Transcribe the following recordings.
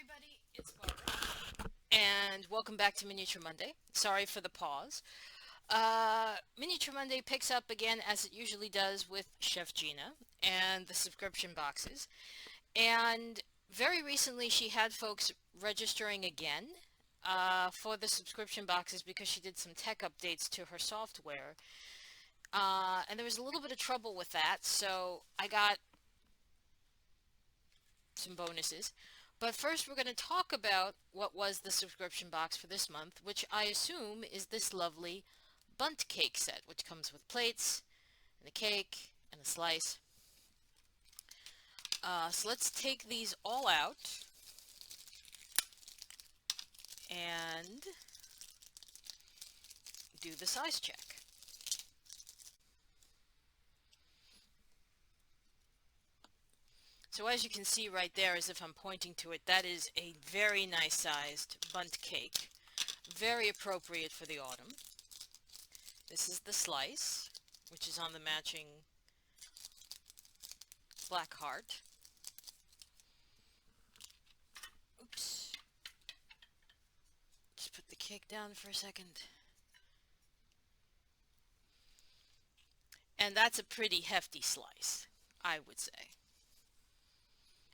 everybody, it's Barbara, and welcome back to Miniature Monday. Sorry for the pause. Miniature Monday picks up again as it usually does with Chef Gina and the subscription boxes. And very recently she had folks registering again for the subscription boxes because she did some tech updates to her software. And there was a little bit of trouble with that, so I got some bonuses. But first, we're going to talk about what was the subscription box for this month, which I assume is this lovely bundt cake set, which comes with plates and a cake and a slice. So let's take these all out and do the size check. So as you can see right there, as if I'm pointing to it, that is a very nice sized bundt cake. Very appropriate for the autumn. This is the slice, which is on the matching black heart. Oops. Just put the cake down for a second. And that's a pretty hefty slice, I would say.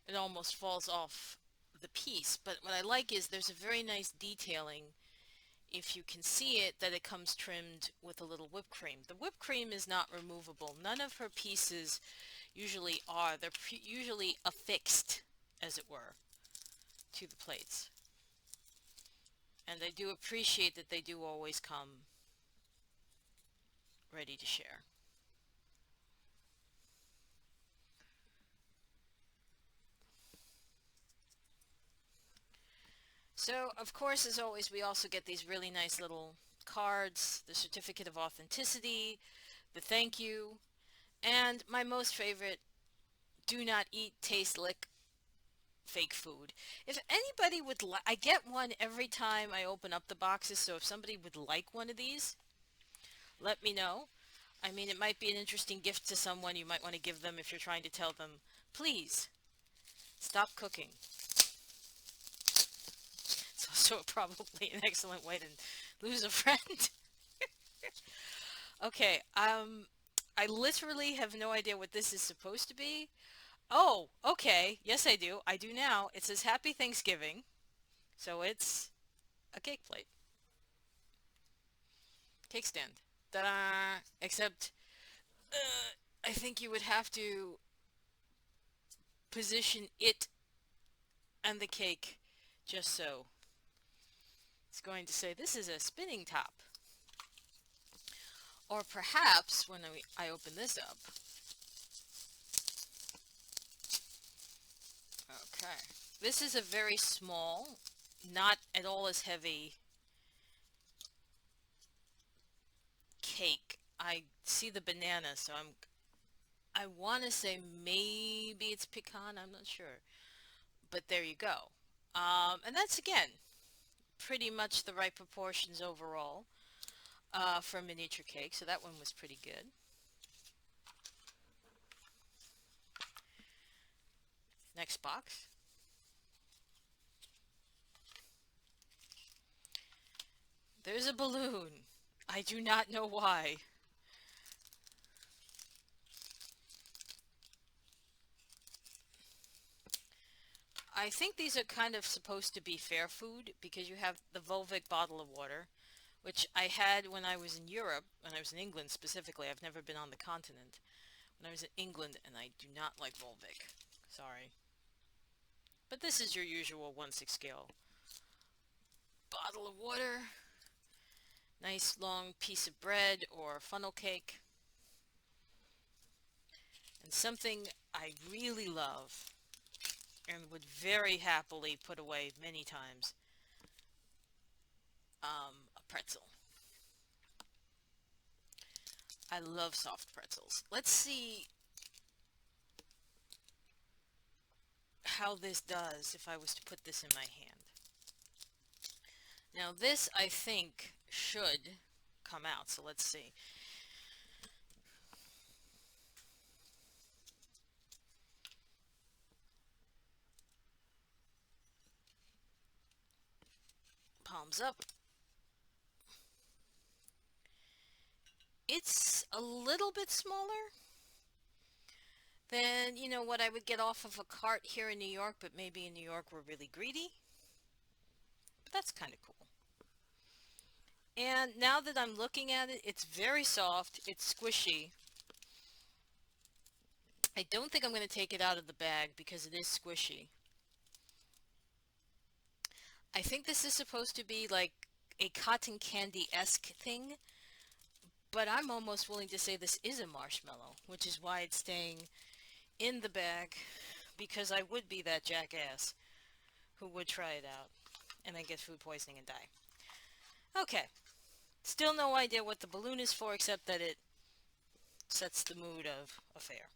It almost falls off the piece, but what I like is there's a very nice detailing, if you can see it, that it comes trimmed with a little whipped cream. The whipped cream is not removable. None of her pieces usually are. They're usually affixed, as it were, to the plates. And I do appreciate that they do always come ready to share. So, of course, as always, we also get these really nice little cards, the certificate of authenticity, the thank you, and my most favorite, do not eat, taste, lick fake food. If anybody would like, I get one every time I open up the boxes, so if somebody would like one of these, let me know. I mean, it might be an interesting gift to someone you might want to give them if you're trying to tell them, please, stop cooking. It's also probably an excellent way to lose a friend. Okay, I literally have no idea what this is supposed to be. Oh, okay, yes I do. I do now. It says Happy Thanksgiving, so it's a cake plate. Cake stand. Ta-da! Except, I think you would have to position it and the cake just so. It's going to say this is a spinning top. Or perhaps when I open this up. Okay. This is a very small, not at all as heavy cake. I see the banana, so I want to say maybe it's pecan, I'm not sure. But there you go. And that's again pretty much the right proportions overall for a miniature cake, so that one was pretty good. Next box. There's a balloon. I do not know why. I think these are kind of supposed to be fair food because you have the Volvic bottle of water, which I had when I was in Europe, when I was in England specifically. I've never been on the continent. When I was in England, and I do not like Volvic. Sorry. But this is your usual 1/6 scale bottle of water. Nice long piece of bread or funnel cake. And something I really love and would very happily put away many times, a pretzel. I love soft pretzels. Let's see how this does if I was to put this in my hand. Now this, I think, should come out, so let's see. thumbs up. It's a little bit smaller than, what I would get off of a cart here in New York, but maybe in New York we're really greedy. But that's kind of cool. And now that I'm looking at it, it's very soft, it's squishy. I don't think I'm going to take it out of the bag because it is squishy. I think this is supposed to be like a cotton candy-esque thing, but I'm almost willing to say this is a marshmallow, which is why it's staying in the bag, because I would be that jackass who would try it out and then get food poisoning and die. Okay, still no idea what the balloon is for except that it sets the mood of a fair.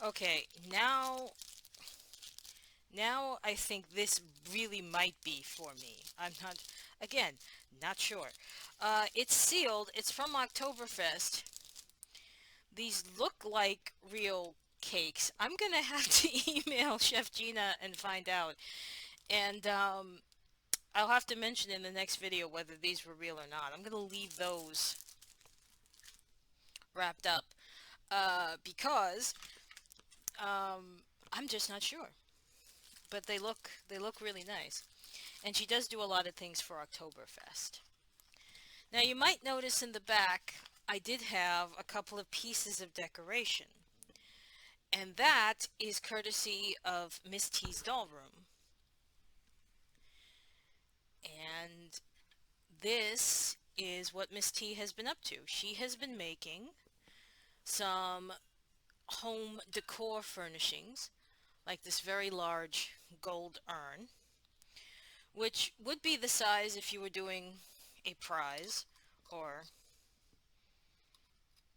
Okay, now I think this really might be for me. I'm not, again, not sure. It's sealed. It's from Oktoberfest. These look like real cakes. I'm gonna have to email Chef Gina and find out. And I'll have to mention in the next video whether these were real or not. I'm gonna leave those wrapped up because I'm just not sure. But they look really nice. And she does do a lot of things for Oktoberfest. Now you might notice in the back I did have a couple of pieces of decoration. And that is courtesy of Miss T's doll room. And this is what Miss T has been up to. She has been making some home decor furnishings, like this very large gold urn, which would be the size if you were doing a prize, or,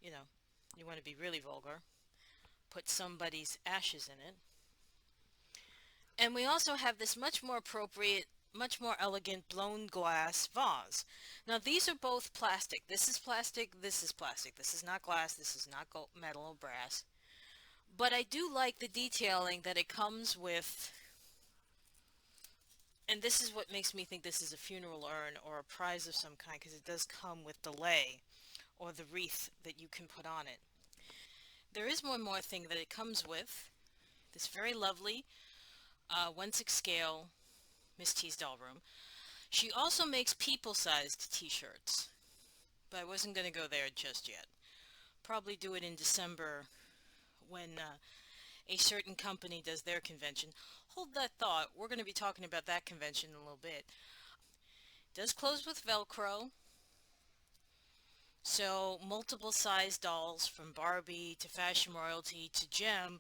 you know, you want to be really vulgar, put somebody's ashes in it. And we also have this much more appropriate, much more elegant blown glass vase. Now these are both plastic. This is plastic, this is plastic. This is not glass, this is not gold, metal or brass. But I do like the detailing that it comes with, and this is what makes me think this is a funeral urn or a prize of some kind, because it does come with the lei, or the wreath that you can put on it. There is one more thing that it comes with, this very lovely 1/6 scale Miss T's doll room. She also makes people-sized t-shirts, but I wasn't going to go there just yet. Probably do it in December when a certain company does their convention. Hold that thought. We're going to be talking about that convention in a little bit. It does close with Velcro, so multiple size dolls from Barbie to Fashion Royalty to Gem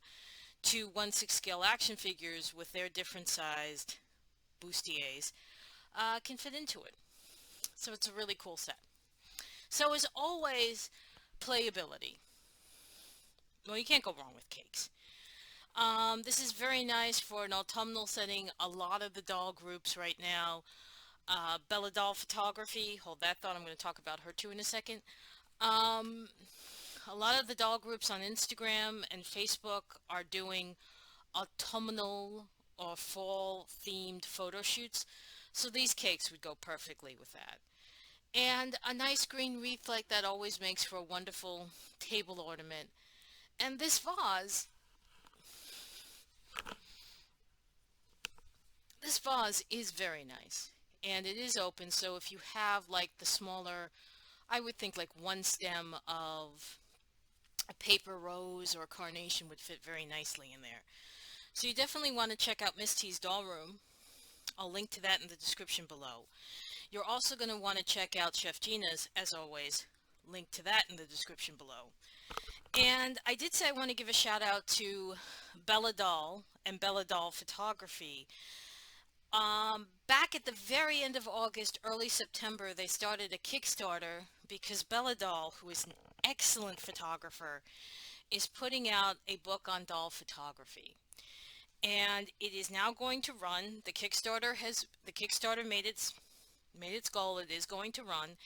to 1/6 scale action figures with their different sized bustiers can fit into it. So it's a really cool set. So as always, playability. Well, you can't go wrong with cakes. This is very nice for an autumnal setting. A lot of the doll groups right now, Bella Doll Photography, hold that thought, I'm going to talk about her too in a second. Um, a lot of the doll groups on Instagram and Facebook are doing autumnal or fall themed photo shoots, so these cakes would go perfectly with that. And a nice green wreath like that always makes for a wonderful table ornament. And this vase is very nice. And it is open, so if you have like the smaller, I would think like one stem of a paper rose or carnation would fit very nicely in there. So you definitely want to check out Miss T's doll room. I'll link to that in the description below. You're also going to want to check out Chef Gina's, as always. Link to that in the description below. And I did say I want to give a shout out to Bella Doll and Bella Doll Photography. Back at the very end of August, early September, they started a Kickstarter because Bella Doll, who is an excellent photographer, is putting out a book on doll photography. And it is now going to run. The Kickstarter made its goal. It is going to run.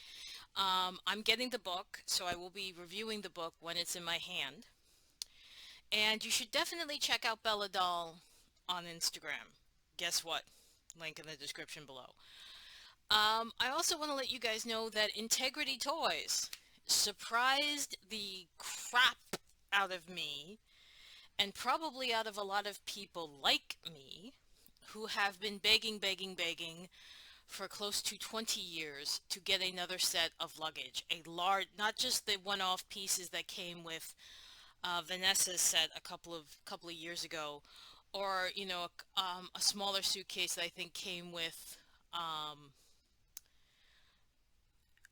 I'm getting the book, so I will be reviewing the book when it's in my hand. And you should definitely check out Bella Doll on Instagram. Guess what? Link in the description below. I also want to let you guys know that Integrity Toys surprised the crap out of me, and probably out of a lot of people like me, who have been begging, begging, begging for close to 20 years to get another set of luggage. A large, not just the one-off pieces that came with Vanessa's set a couple of years ago, or a smaller suitcase that I think came with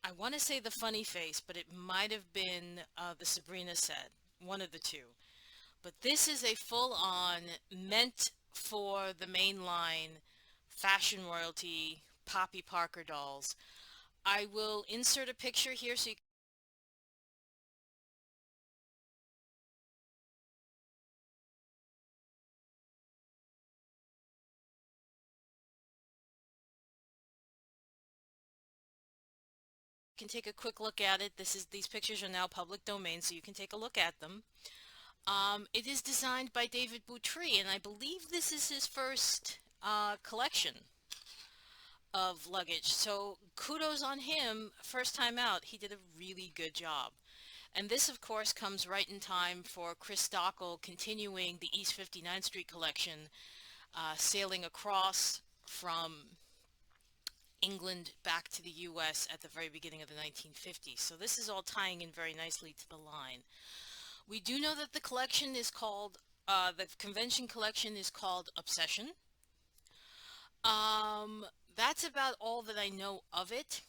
I want to say the funny face, but it might have been the Sabrina set, one of the two. But this is a full-on, meant for the mainline fashion royalty Poppy Parker dolls. I will insert a picture here so you can take a quick look at it. These pictures are now public domain, so you can take a look at them. It is designed by David Boutry, and I believe this is his first collection of luggage. So kudos on him. First time out, he did a really good job. And this, of course, comes right in time for Chris Stockel continuing the East 59th Street collection, sailing across from England back to the US at the very beginning of the 1950s. So this is all tying in very nicely to the line. We do know that the collection is called, the convention collection is called Obsession. Um, that's about all that I know of it,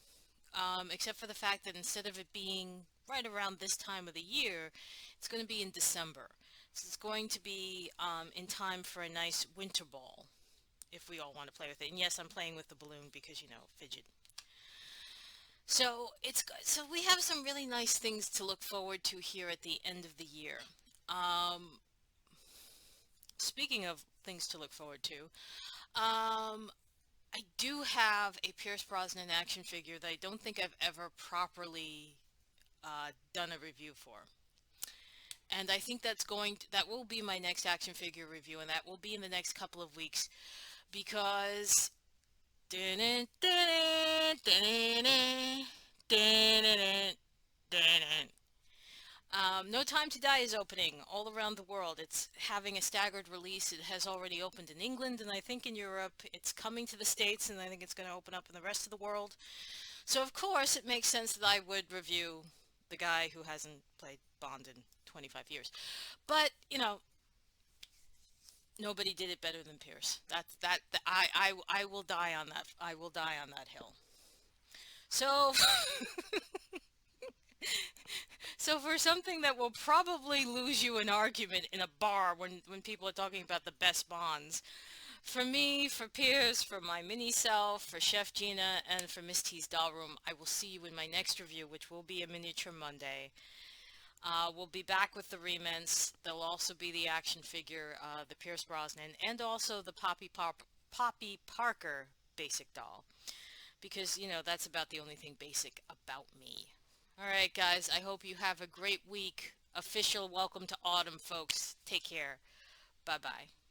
except for the fact that instead of it being right around this time of the year, it's going to be in December. So it's going to be in time for a nice winter ball, if we all want to play with it. And yes, I'm playing with the balloon because, fidget. So we have some really nice things to look forward to here at the end of the year. Um, Speaking of things to look forward to, I do have a Pierce Brosnan action figure that I don't think I've ever properly done a review for. And I think that will be my next action figure review, and that will be in the next couple of weeks because No Time to Die is opening all around the world. It's having a staggered release. It has already opened in England, and I think in Europe. It's coming to the States, and I think it's going to open up in the rest of the world. So of course it makes sense that I would review the guy who hasn't played Bond in 25 years. But, nobody did it better than Pierce. I will die on that. I will die on that hill. So so for something that will probably lose you an argument in a bar when people are talking about the best Bonds, for me, for Piers, for my mini self, for Chef Gina, and for Miss T's Doll Room, I will see you in my next review, which will be a Miniature Monday. We'll be back with the remints. There'll also be the action figure, the Pierce Brosnan, and also the Poppy Parker basic doll. Because, that's about the only thing basic about me. Alright, guys, I hope you have a great week. Official welcome to autumn, folks. Take care. Bye-bye.